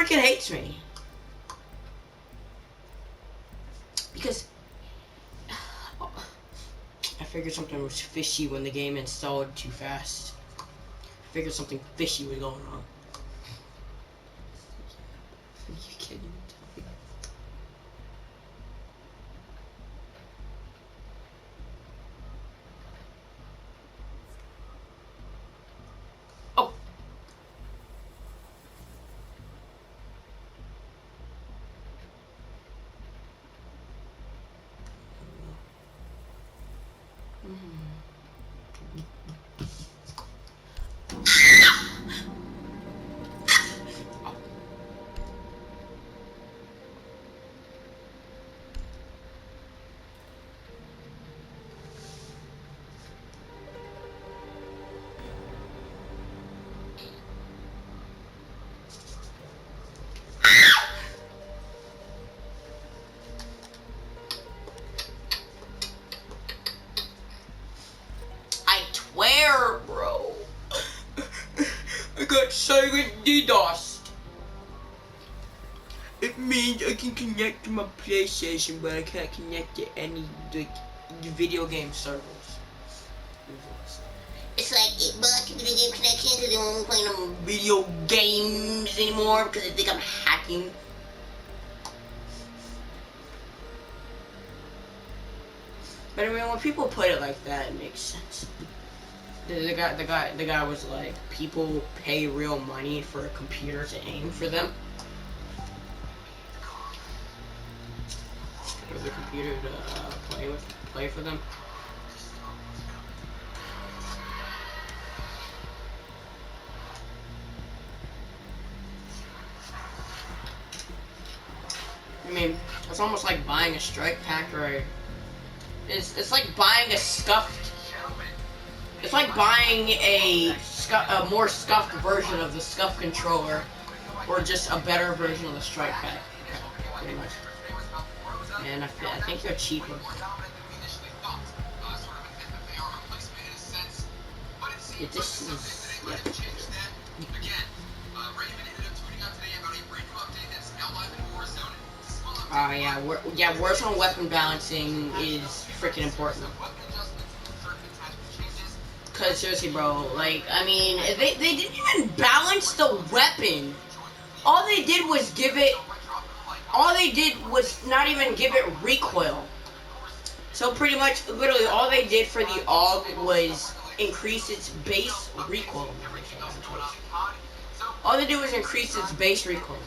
freaking hates me. Because I figured something was fishy when the game installed too fast. I figured something fishy was going on. You can't even tell me. Oh! I swear, bro. I got silent DDoS. It means I can connect to my PlayStation, but I can't connect to any video game servers. It's like it blocks the video game connection because they won't play no video games anymore because they think I'm hacking. But I mean, when people put it like that, it makes sense. The guy was like, people pay real money for a computer to aim for them. For the computer to play for them. I mean, it's almost like buying a strike pack, right? It's like buying a scuffed. It's like buying a more scuffed version of the scuffed controller, or just a better version of the strike pack, pretty much. And I think they're cheaper. This is. Yeah, Warzone weapon balancing is freaking important. Cause seriously, bro, like, I mean, they didn't even balance the weapon. All they did was not even give it recoil. So pretty much, literally, all they did for the AUG was increase its base recoil. All they did was increase its base recoil.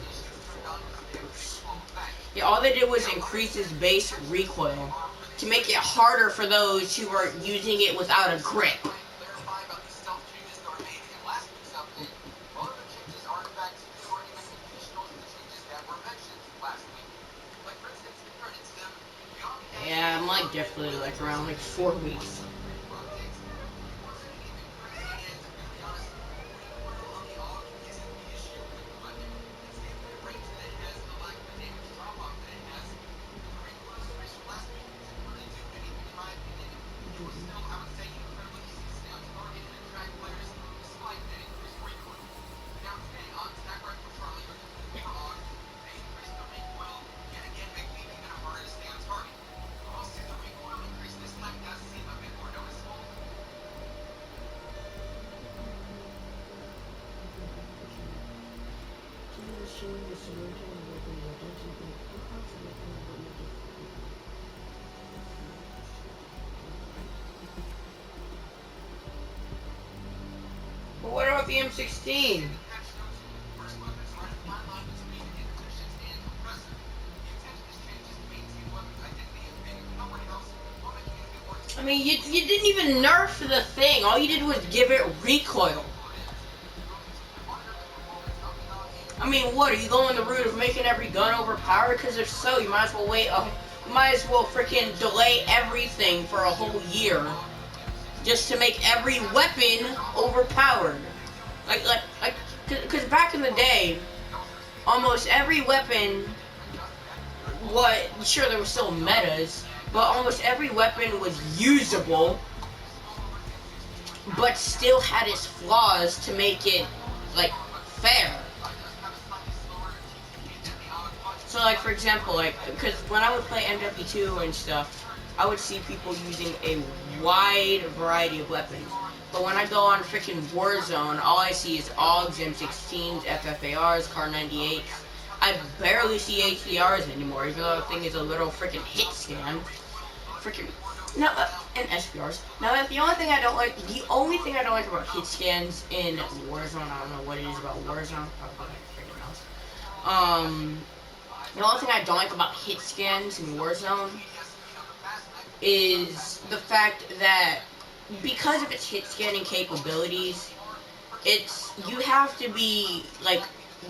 Yeah, all they did was increase its base recoil to make it harder for those who are using it without a grip. Yeah, I'm like definitely like around like 4 weeks. But what about the M16? I mean, you didn't even nerf the thing. All you did was give it recoil. I mean, what, are you going the route of making every gun overpowered? Because if so, you might as well you might as well freaking delay everything for a whole year just to make every weapon overpowered. Because back in the day, almost every weapon, sure there were still metas, but almost every weapon was usable, but still had its flaws to make it, like, fair. So like for example, like because when I would play MW2 and stuff, I would see people using a wide variety of weapons. But when I go on freaking Warzone, all I see is AUGs, M16s, FFARs, Kar 98s. I barely see HDRs anymore, even though the thing is a little freaking hit scan. Freaking no, and SPRs. Now the only thing I don't like, about hit scans in Warzone, I don't know what it is about Warzone. Probably freaking else. The only thing I don't like about hit scans in Warzone is the fact that because of its hit scanning capabilities, you have to be like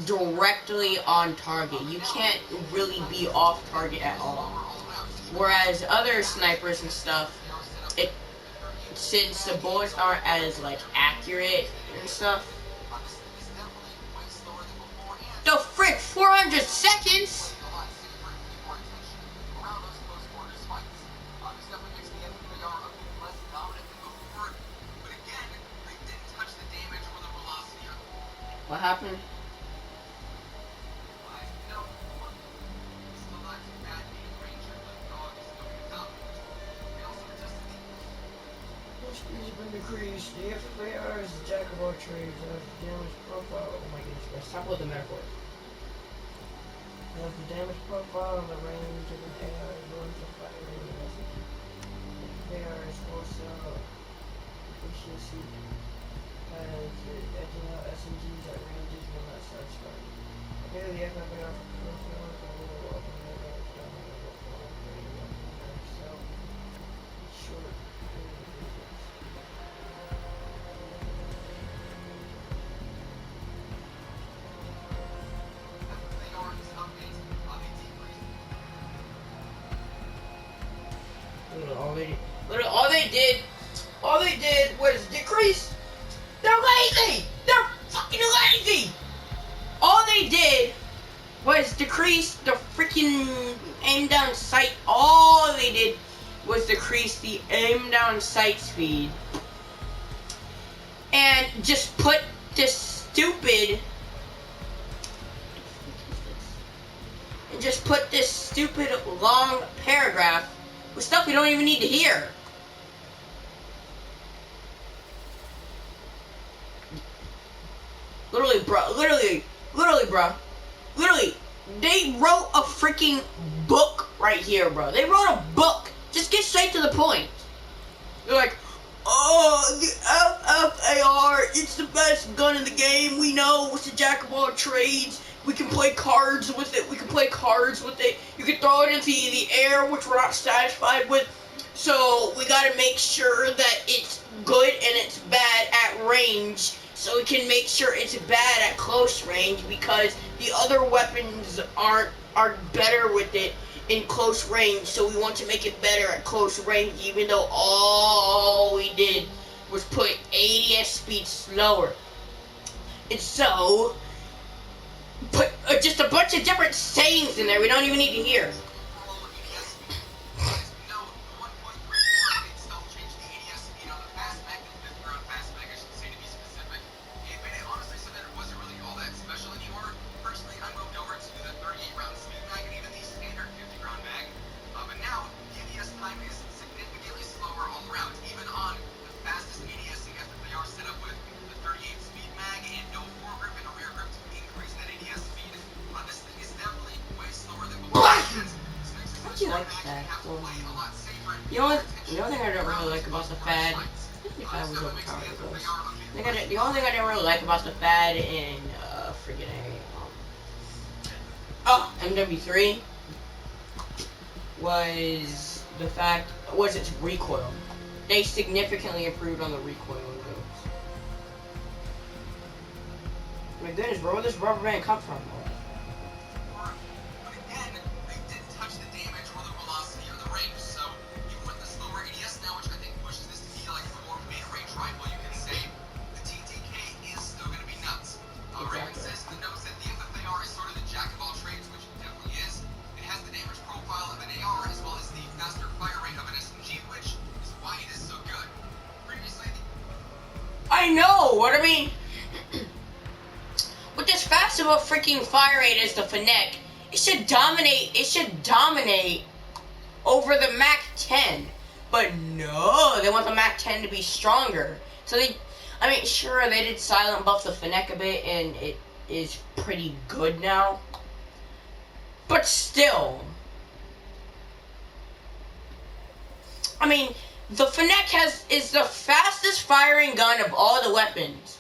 directly on target. You can't really be off target at all. Whereas other snipers and stuff, since the bullets aren't as like accurate and stuff. The frick, 400 seconds? What happened? Decrease. The FFAR is the jack of all trades. The damage profile. Oh my goodness, let's talk about the metaphor. The damage profile and the range of an AR is going to fire rate. The AR is also efficiency as edging out SMGs at ranges when that starts firing. Okay, the FFAR profile is a little up and down. So short. All they did was decrease. They're lazy. They're fucking lazy. All they did was decrease the freaking aim down sight. All they did was decrease the aim down sight speed, and just put this stupid. Long paragraph with stuff we don't even need to hear. Literally, they wrote a freaking book right here, bro. They wrote a book. Just get straight to the point. They're like, oh, the FFAR, it's the best gun in the game. We know it's the jack of all trades. We can play cards with it. You can throw it into the air, which we're not satisfied with. So we gotta make sure that it's good and it's bad at range. So we can make sure it's bad at close range because the other weapons are better with it in close range. So we want to make it better at close range, even though all we did was put ADS speed slower. And so put just a bunch of different sayings in there we don't even need to hear. Like that. The only thing I don't really like about the FAD, the FAD was overpowered. The only thing I didn't really like about the FAD in MW3 was its recoil. They significantly improved on the recoil in those. My goodness, bro, where does this rubber band come from? I know what I mean. With this fast of a freaking fire rate as the Fennec, it's should dominate. It should dominate over the Mac 10. But no, they want the Mac 10 to be stronger. So I mean, sure, they did silent buff the Fennec a bit, and it is pretty good now. But still, I mean, the Fennec is the fastest firing gun of all the weapons.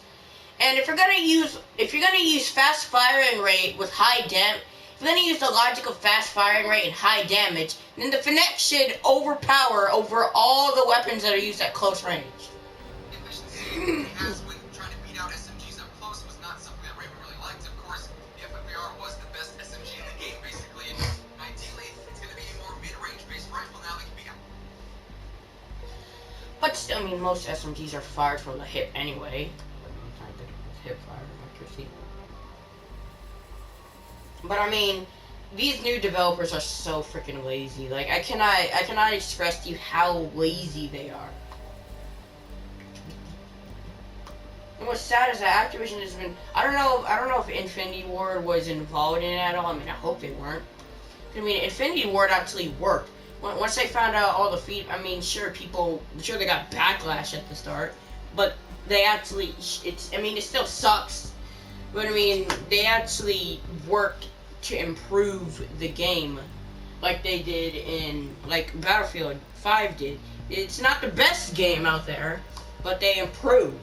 And if you're gonna use fast firing rate with high damage, if you're gonna use the logic of fast firing rate and high damage, then the Fennec should overpower over all the weapons that are used at close range. Efficiency, as when trying to beat out SMGs up close, was not something that Raven really liked. Of course, the FFAR was the best SMG in the game, basically, and ideally, it's going to be a more mid-range based rifle now that can be. But still, I mean, most SMGs are fired from the hip anyway. Hip fire accuracy. But I mean, these new developers are so freaking lazy. Like, I cannot express to you how lazy they are. And what's sad is that Activision has been. I don't know if Infinity Ward was involved in it at all. I mean, I hope they weren't. I mean, Infinity Ward actually worked. Once they found out all the I mean, sure, they got backlash at the start, but they actually, I mean, it still sucks, but I mean, they actually worked to improve the game, like they did like Battlefield 5 did. It's not the best game out there, but they improved.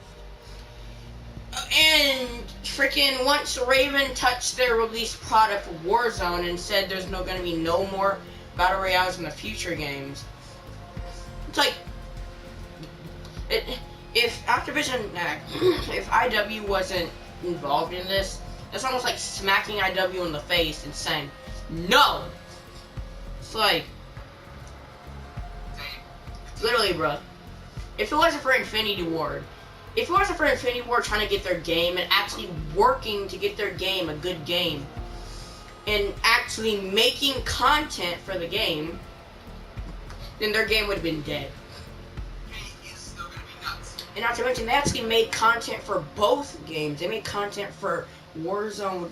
And freaking once Raven touched their release product Warzone and said there's gonna be no more Battle Royales in the future games, it's like, if Activision, if IW wasn't involved in this, it's almost like smacking IW in the face and saying, no! It's like, literally, bro. If it wasn't for Infinity Ward trying to get their game and actually working to get their game a good game, and actually making content for the game, then their game would have been dead. And not to mention, they actually made content for both games. They made content for Warzone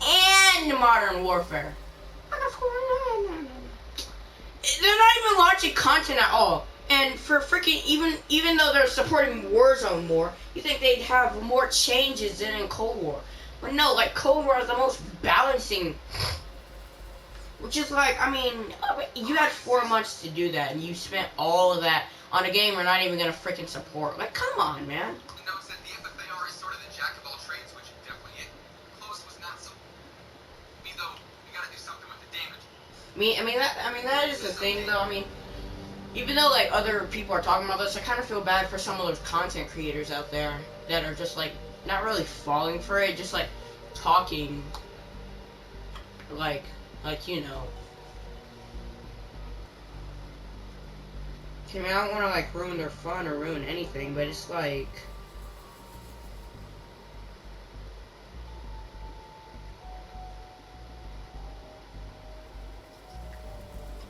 and Modern Warfare. They're not even launching content at all. And for freaking, even though they're supporting Warzone more, you think they'd have more changes than in Cold War. But no, like, Cold War is the most balancing. Which is like, I mean, you had 4 months to do that, and you spent all of that on a game we're not even gonna freaking support. Like, come on, man. It notes that the FFAR is sort of the jack of all trades, which definitely it. Close was not so. Me though, we gotta do something with the damage. I mean that is the thing though. I mean, even though like other people are talking about this, I kind of feel bad for some of those content creators out there that are just like not really falling for it, just like talking, like you know. I mean, I don't want to like ruin their fun or ruin anything, but it's like,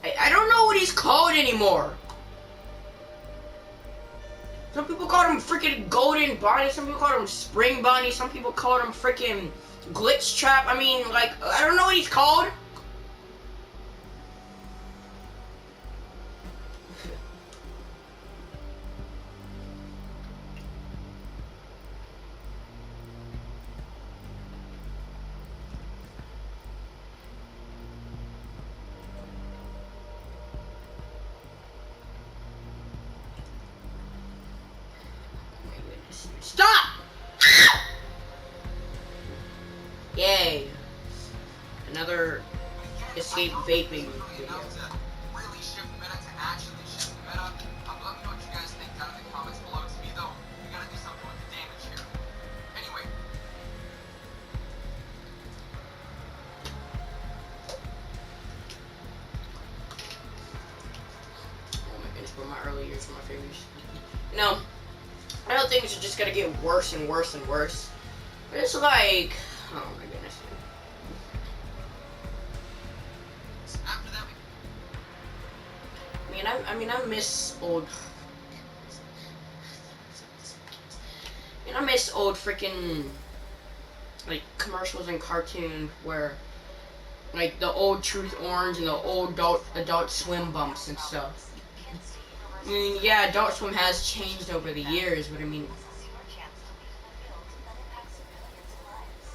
I don't know what he's called anymore. Some people call him freaking Golden Bonnie, some people call him Spring Bonnie, some people call him freaking Glitch Trap. I mean, like, I don't know what he's called. Stop! Yay. Another escape vaping video. Really shift meta to actually shift meta. Let me know what you guys think down in the comments below. To me though, we gotta do something with the damage here. Anyway. Oh my goodness, one of my early years were my favorites. No. I don't think it's just gonna get worse and worse and worse. But it's like, oh my goodness. After that, I miss old. I miss old freaking like commercials and cartoons where Like the old Truth Orange and the old Adult Swim bumps and stuff. I mean, yeah, Adult Swim has changed over the years, but I mean,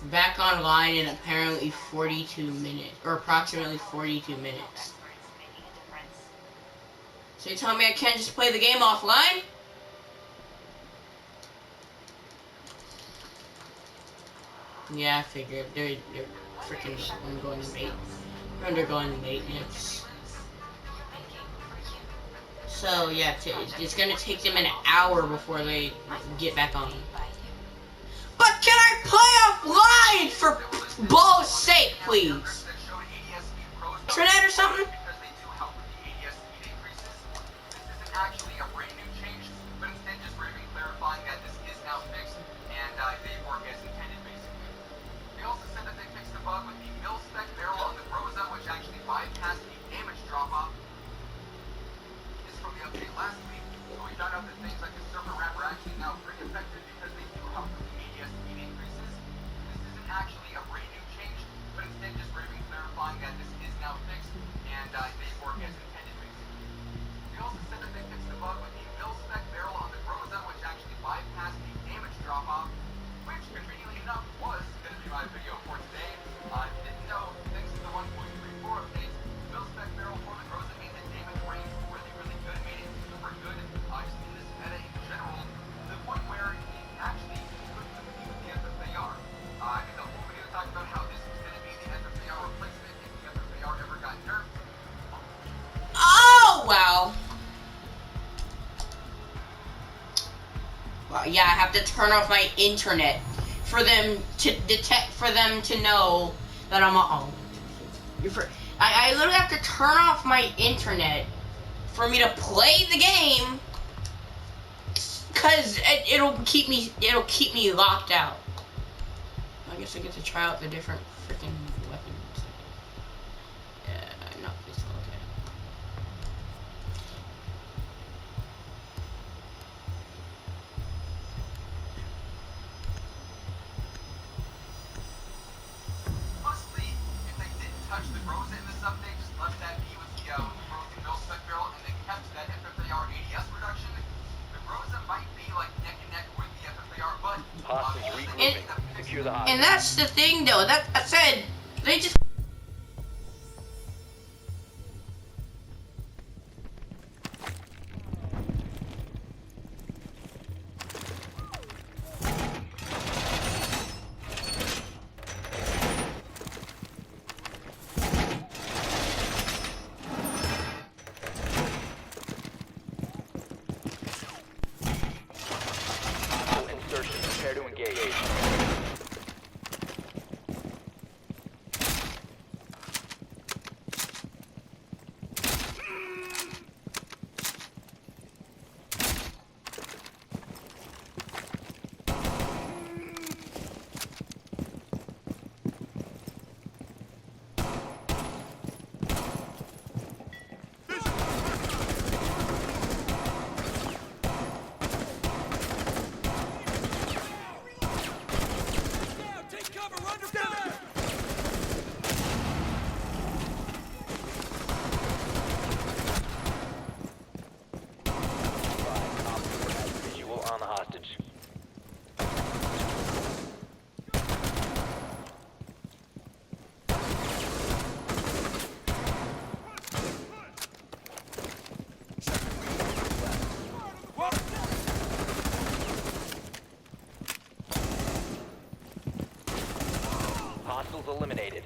back online in apparently 42 minutes, or approximately 42 minutes. So you tell me I can't just play the game offline? Yeah, I figured. They're freaking undergoing maintenance. So yeah, it's gonna take them an hour before they get back on. But can I play offline for balls' sake, please? Internet or something? Actually a brand new change, but instead just briefly clarifying that this is now fixed and they work as intended basically. They also said that they fixed the bug with the mil-spec barrel on the Groza, which actually bypassed the damage drop-off. This is from the update last week, so we found out that things like the server wrap are actually now pretty effective because they do help with the ADS speed increases. This isn't actually a brand new change, but instead just briefly clarifying that this is now fixed and they work as intended basically. They also said that they fixed the bug with the mil-spec barrel on the Groza, which actually bypassed the damage drop-off, which conveniently enough was going to be my video for today. Didn't know, thanks to the 1.34 update, mil-spec barrel for the Groza made the damage range really, really good, made it super good, just in this meta in general, to the point where it actually could compete with the FFAR. I did the whole video talking about how this was going to be the FFAR replacement if the FFAR ever got nerfed. Oh wow. Well, yeah, I have to turn off my internet for them to know that I'm I literally have to turn off my internet for me to play the game, cause it'll keep me locked out. I guess I get to try out the different freaking weapons. Yeah, no, it's okay. Honestly, if they didn't touch the Groza in this update, just left that be with the Groza mil-spec barrel, and they kept that FFAR ADS reduction, the Groza might be like neck and neck with the FFAR, but Hostage regrouping. Secure the hostage. And that's the thing, though. That I said, they just. Insertion. Prepare to engage. Visual on the hostage. Hostiles eliminated.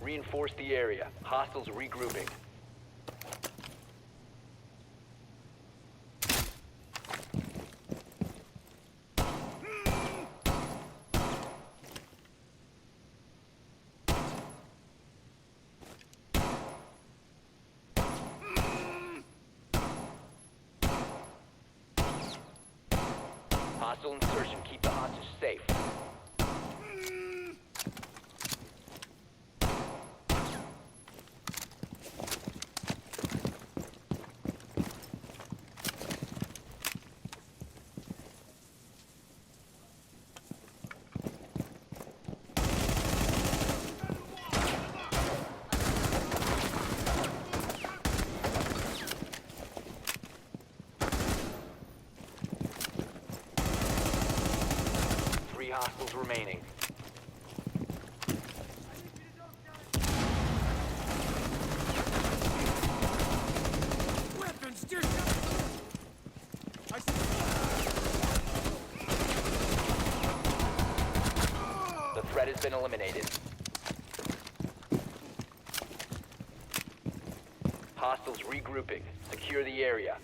Reinforce the area. Hostiles regrouping. Hostile insertion. Keep the hostage safe. remaining. Weapons, dude! I The threat has been eliminated. Hostiles regrouping. Secure the area.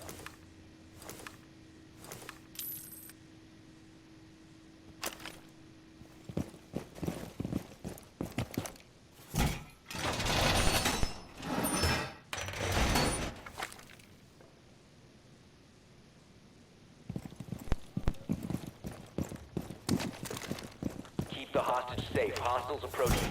Keep the hostage safe. Hostiles approaching.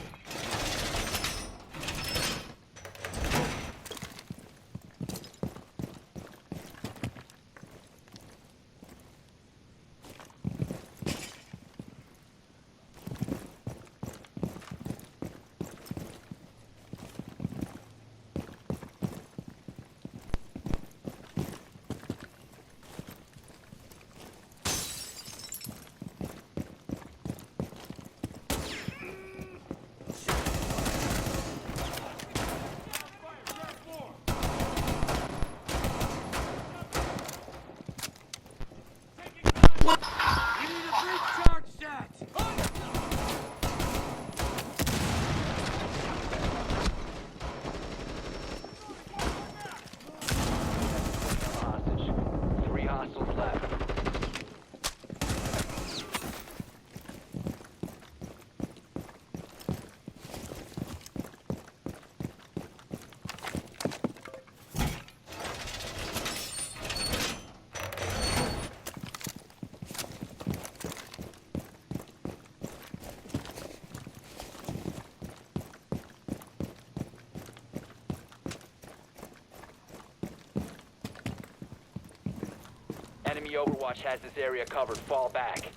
recharge that! Hostage. 3 hostiles left. Enemy Overwatch has this area covered. Fall back.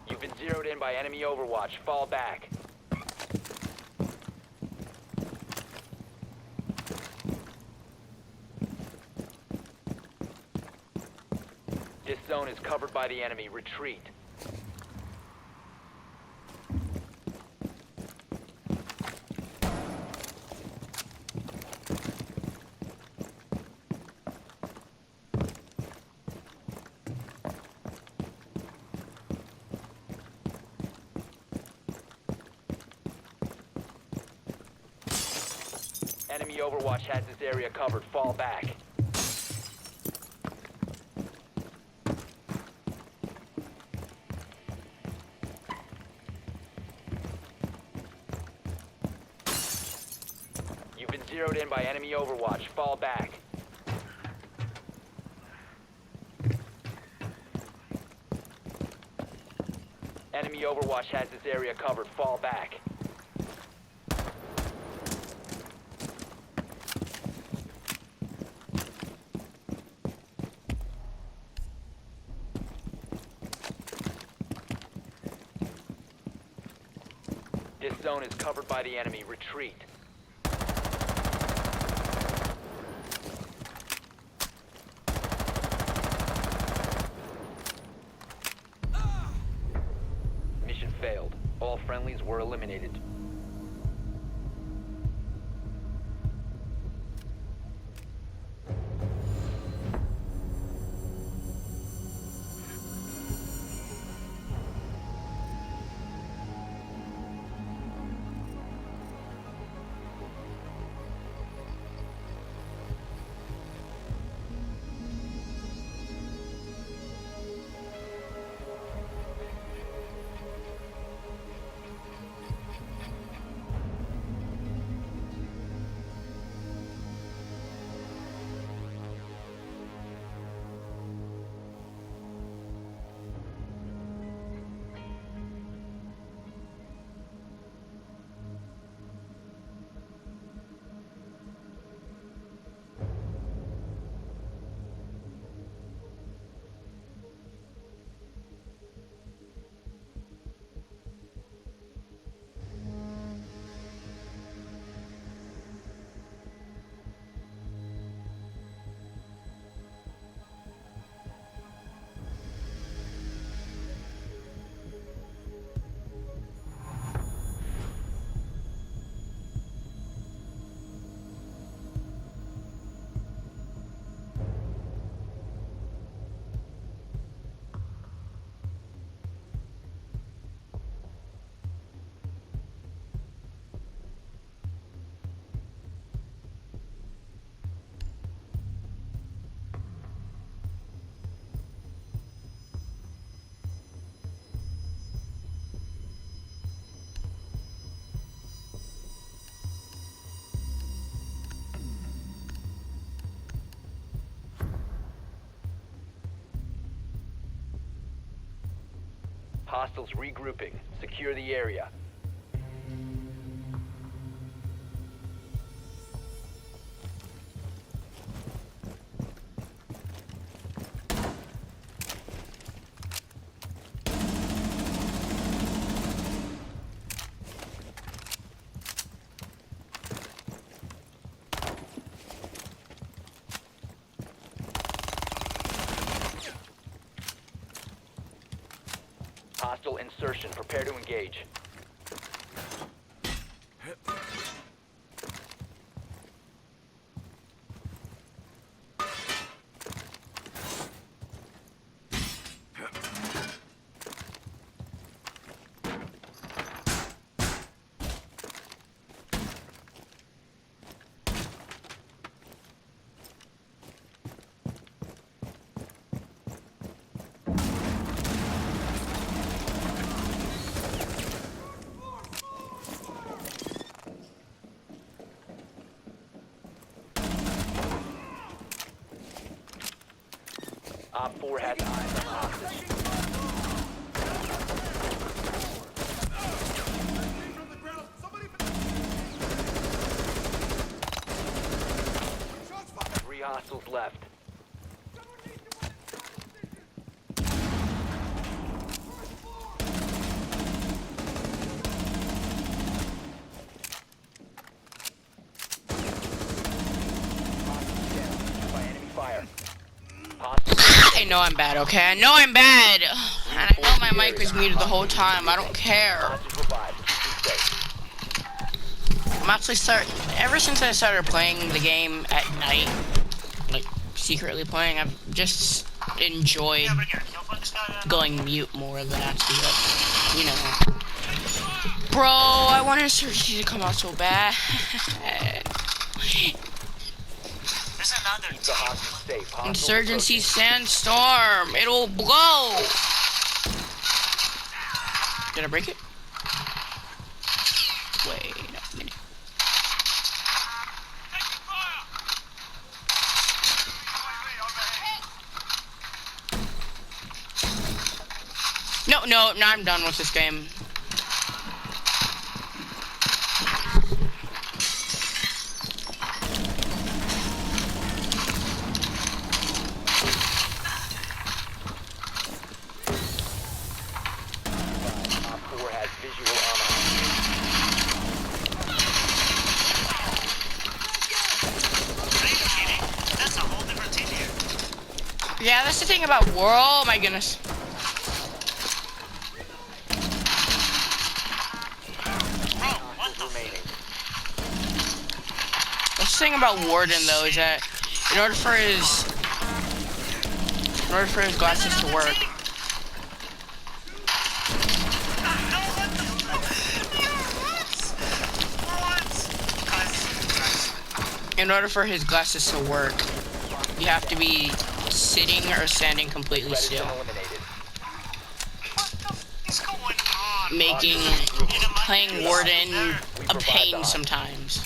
You've been zeroed in by enemy Overwatch. Fall back. This zone is covered by the enemy. Retreat. Enemy Overwatch has this area covered. Fall back. You've been zeroed in by enemy Overwatch. Fall back. Enemy Overwatch has this area covered. Fall back. This zone is covered by the enemy. Retreat. Mission failed. All friendlies were eliminated. Hostiles regrouping. Secure the area. Hostile insertion. Prepare to engage. Op 4 has eyes on the hostage. From the ground. Somebody. Shots fired. 3 hostiles left. By enemy fire. I know I'm bad, okay? I know I'm bad. And I know my mic was muted the whole time. I don't care. Hostage revived. Keep safe. I'm actually ever since I started playing the game at night, like secretly playing, I've just enjoyed going mute more than actually, like, you know. Bro, I wanted Insurgency to come out so bad. There's another Keep the hostage safe. Hostiles Insurgency approaching. Sandstorm. It'll blow. Did I break it? Wait a minute. No, I'm done with this game. Op 4 has visual on the hostage. That's a whole different team here. Yeah, that's the thing about War. Oh my goodness. Bro, what the Remaining. That's the thing about Warden though is that in order for his glasses to work, you have to be sitting or standing completely Threat has still, been eliminated. What's going on? making playing Warden a pain sometimes.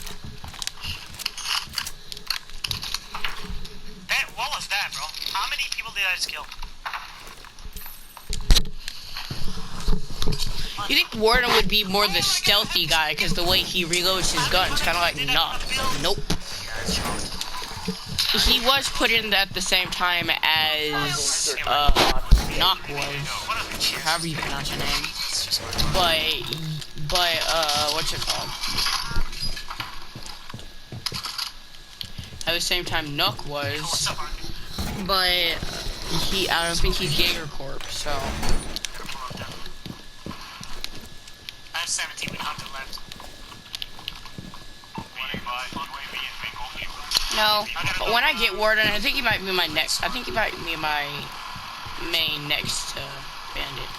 What was that, bro? How many people did I just kill? You think Warden would be more the stealthy guy because the way he reloads his guns, kind of like Knock. Nope. He was put in at the same time as Knock was, or however you pronounce your name. But what's it called? At the same time, Nook was, What's up, Mark? but I don't think he's Jaeger Corp. So I have 17 with Hunter left. no. But when I get Warden, I think he might be my next. I think he might be my main next to Bandit.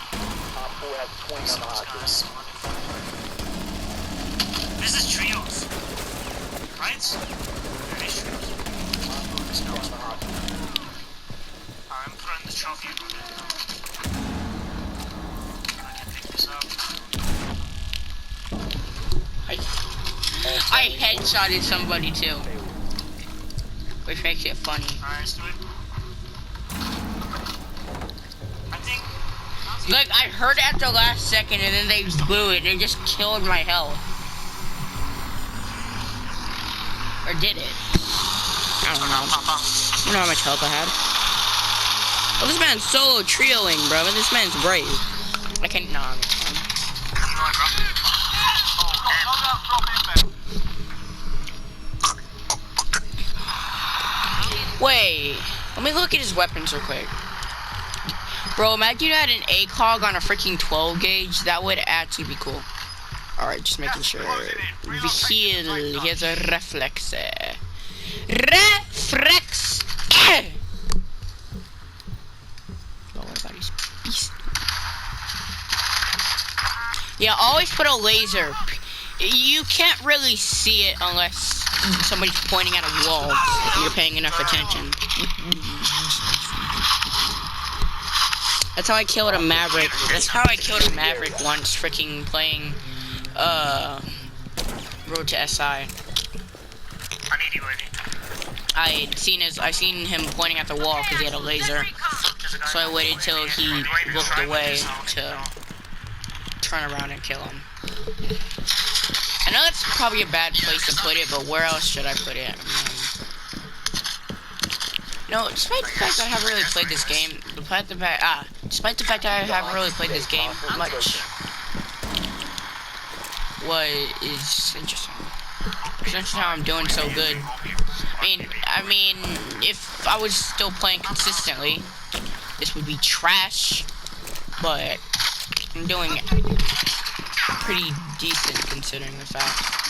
Op 4 has 20 on the hostage. This is trios. Right? There is trios. I'm putting the trophy. I can pick this up. I headshotted somebody too, which makes it funny. Alright, let's do it. I think Like, I heard it at the last second and then they blew it and just killed my health. Or did it? I don't know. I don't know how much health I had. Oh, this man's solo trioing, bro. This man's brave. I can't. No, I'm fine. Wait. Let me look at his weapons real quick. Bro, imagine you had an ACOG on a freaking 12 gauge. That would actually be cool. Alright, just making sure. He has a reflex. Reflex! Oh, what about his beast? Yeah, always put a laser. You can't really see it unless somebody's pointing at a wall if you're paying enough attention. That's how I killed a Maverick. That's how I killed a Maverick once, freaking playing, Road to SI. I need you, Eddie. I seen him pointing at the wall because he had a laser. So I waited till he looked away to turn around and kill him. I know that's probably a bad place to put it, but where else should I put it? No, despite the fact that I haven't really played this game, despite the fact that I haven't really played this game much, what is interesting? It's interesting how I'm doing so good. I mean, if I was still playing consistently, this would be trash, but I'm doing pretty decent considering the fact.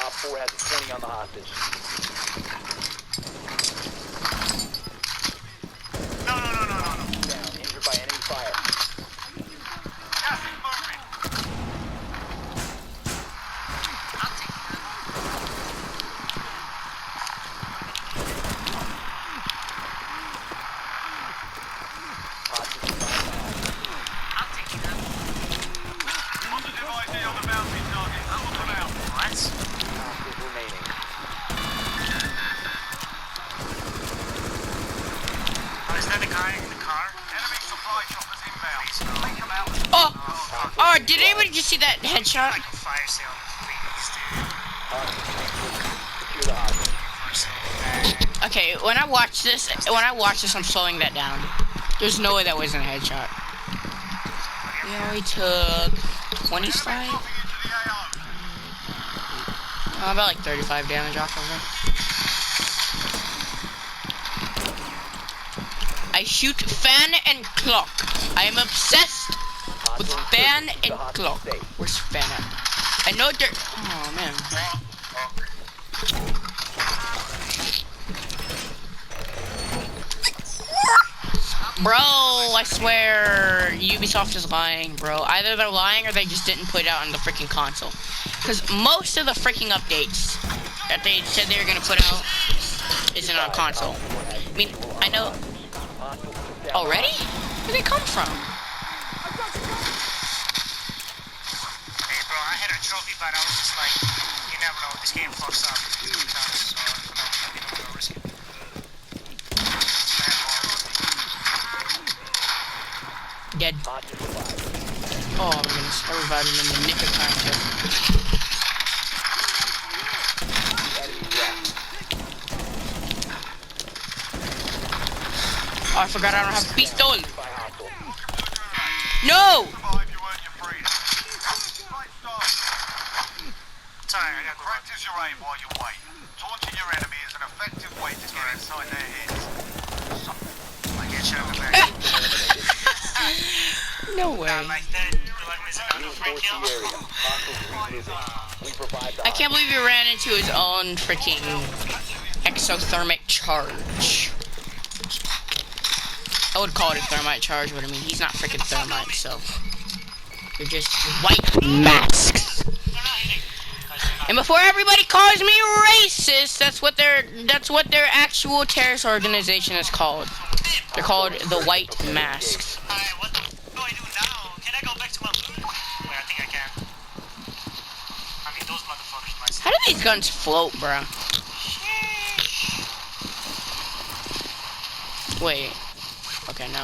Op 4 has a 20 on the hostage. No. Down, injured by enemy fire. Gas is moving. Positive ID on the bounty target. That will come out. What? Hostiles remaining. Oh, is that the guy in the car? Enemy supply choppers inbound. Take them out. Oh, did anybody just see that headshot? Like a fire sale, please, Secure the hostage. dude. Okay, when I watch this, I'm slowing that down. There's no way that wasn't a headshot. We only took 20 strike? About like 35 damage off of him. I shoot fan and clock. I am obsessed with fan and clock. Where's fan at? I know they're. Oh man. Bro, I swear, Ubisoft is lying, bro. Either they're lying or they just didn't put it out on the freaking console. Because most of the freaking updates that they said they were going to put out isn't on console. I mean, I know... Already? Where'd they come from? Hey, bro, I had a trophy, but I was just like, you never know, this game fucks up. So, you know, I didn't want to risk it. Dead. Oh my goodness, I revived him in the nick of time too. Oh, I forgot I don't have a pistol. No! Survive, you earn your freedom. Right start. Sorry, I got quiet. Practice your aim while you wait. Taunting your enemy is an effective way to get inside their heads. I get shot in the back. No way. Not like that. You like missing out on free kill? I can't believe he ran into his own freaking exothermic charge. I would call it a thermite charge, but I mean, he's not freaking thermite, so. They're just white masks. They're not hitting. Because they're not. And before everybody calls me racist, that's what their actual terrorist organization is called. They're called the White Masks. Alright, what do I do now? Can I go back to my loot? Wait, I think I can. I mean, those motherfuckers might say. How do these guns float, bro? Wait. Okay, no.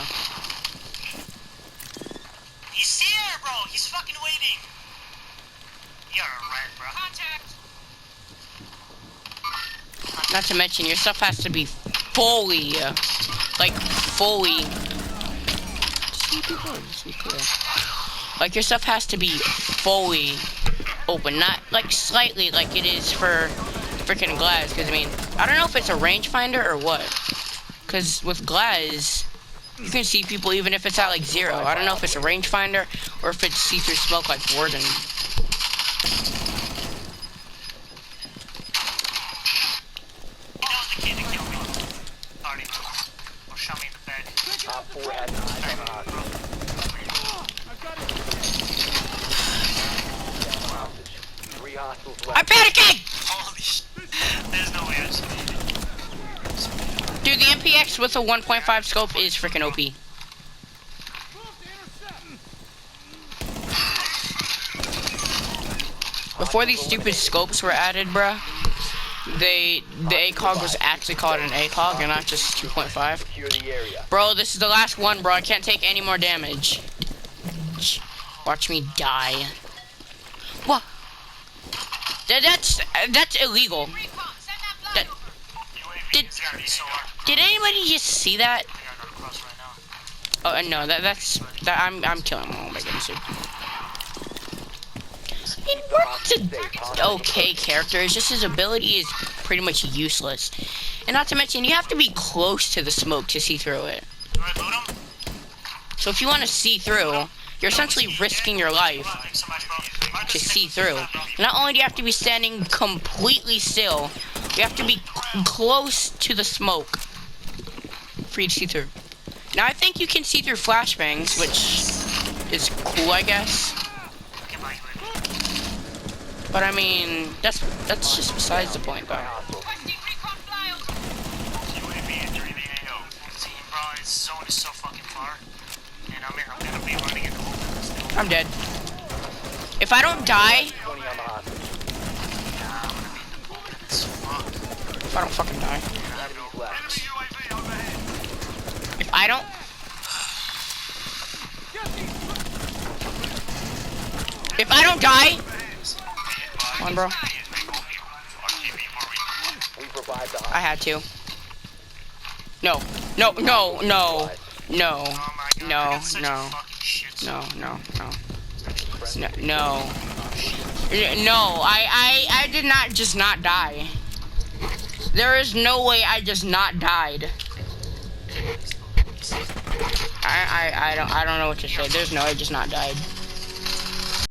He's here, bro. He's fucking waiting. You're a rat, bro. Contact. Not to mention, your stuff has to be fully, like, fully. Just be clear. Like, your stuff has to be fully open, not like slightly like it is for freaking Glaz. Because I mean, I don't know if it's a rangefinder or what. Because with Glaz, you can see people even if it's at like 0. I don't know if it's a rangefinder or if it's see-through smoke like Warden. The kid that killed me. Party. Or show me the bed. Op 4 has eyes on the hostage. Three hostiles I'm left. panicking! Holy shit. There's no way I'm supposed Dude, the MPX with a 1.5 scope is freaking OP. Before these stupid scopes were added, bruh, the ACOG was actually called an ACOG and not just 2.5. Secure the area. Bro, this is the last one, bro. I can't take any more damage. Watch me die. What? That's illegal. That, did anybody just see that? Oh no, that's I'm killing him. Oh my goodness. It's an okay character. It's just his ability is pretty much useless. And not to mention, you have to be close to the smoke to see through it. So if you want to see through, you're essentially risking your life to see through. Not only do you have to be standing completely still, you have to be close to the smoke for you to see through. Now I think you can see through flashbangs, which is cool, I guess. But I mean, that's just besides the point, though. I'm dead. If I don't die, if I don't fucking die, if I don't, die, come on, bro. I had to. No. No. I did not just not die. There is no way I just not died. I don't know what to say. There's no, I just not died.